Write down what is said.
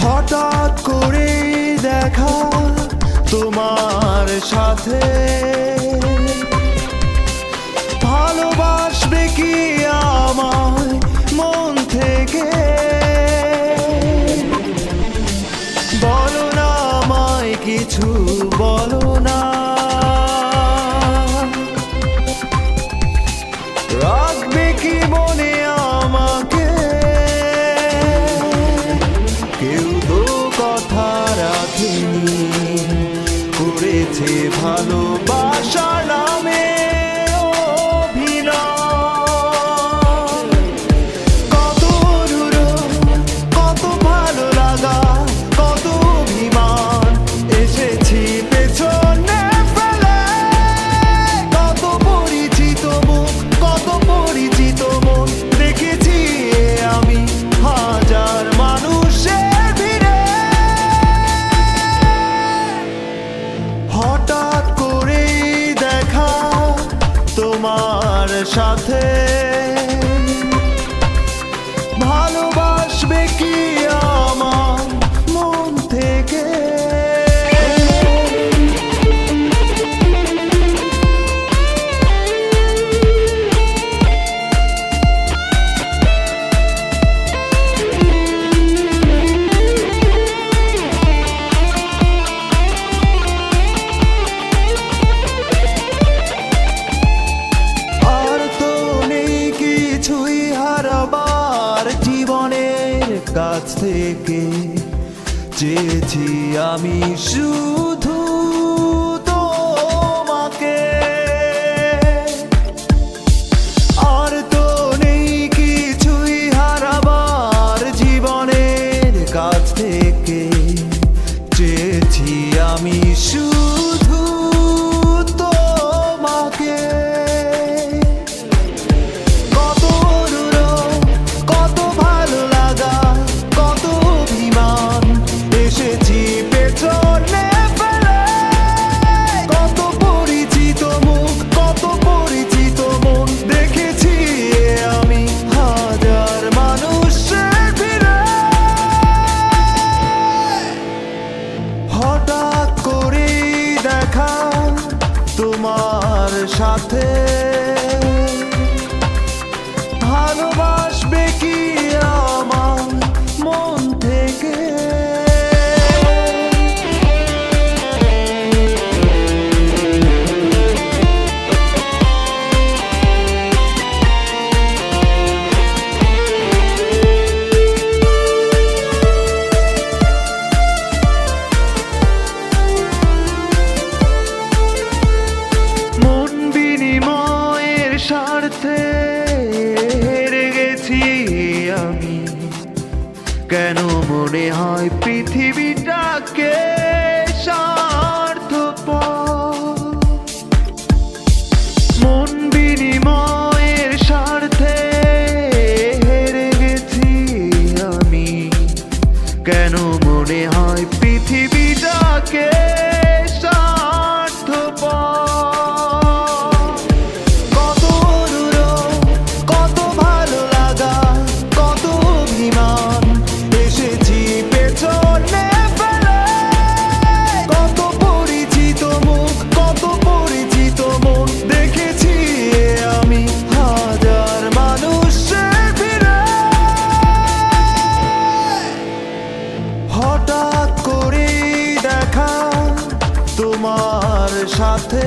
হঠাৎ করে দেখা তোমার সাথে, ভালোবাসবে কি আমায় মন থেকে? বলো না আমায় কিছু, বলো না। রাখবে কি মনে আমাকে? কেউ তো কথা রাখেনি, করেছে ভালোবাসার নামে অভিনয়। কত দূর, কত ভালো লাগা, কত অভিমান এসেছি পেছনে ফেলে। কত পরিচিত মুখ, কত পরিচিত মন দেখেছি আমি হাজার মানুষের ভিড়ে। হঠাৎ করে দেখা তোমার সাথে, ভালোবাসবে কি আমার মন থেকে? আর তো নেই কিছুই হারাবার জীবনের কাছ থেকে, চেয়েছি আমি শুধু তোমাকে। আর তো নেই কিছুই হারাবার জীবনের কাছ থেকে, চেয়েছি আমি শুধু তোমাকে। কত দূর, কত ভালো লাগা, কত অভিমান এসেছি পেছনে ফেলে। কত পরিচিত মুখ, কত পরিচিত মন দেখেছি আমি হাজার মানুষের ভিড়ে। হঠাৎ করে দেখা তোমার সাথে, ভালোবাসবে কি আমার মন থেকে? মন বিনিময়ের স্বার্থে হেরে গেছি আমি। কেন মনে হয় পৃথিবীটাকে স্বার্থপর? মন বিনিময়ের স্বার্থে হেরে গেছি আমি। কেন মনে হয় পৃথিবীটাকে স্বার্থপর? কত দূর, কত ভালো লাগা, কত অভিমান এসেছি পেছনে ফেলে। কত পরিচিত মুখ, কত পরিচিত মন দেখেছি আমি হাজার মানুষের ভিড়ে। হঠাৎ করে দেখা তোমার সাথে,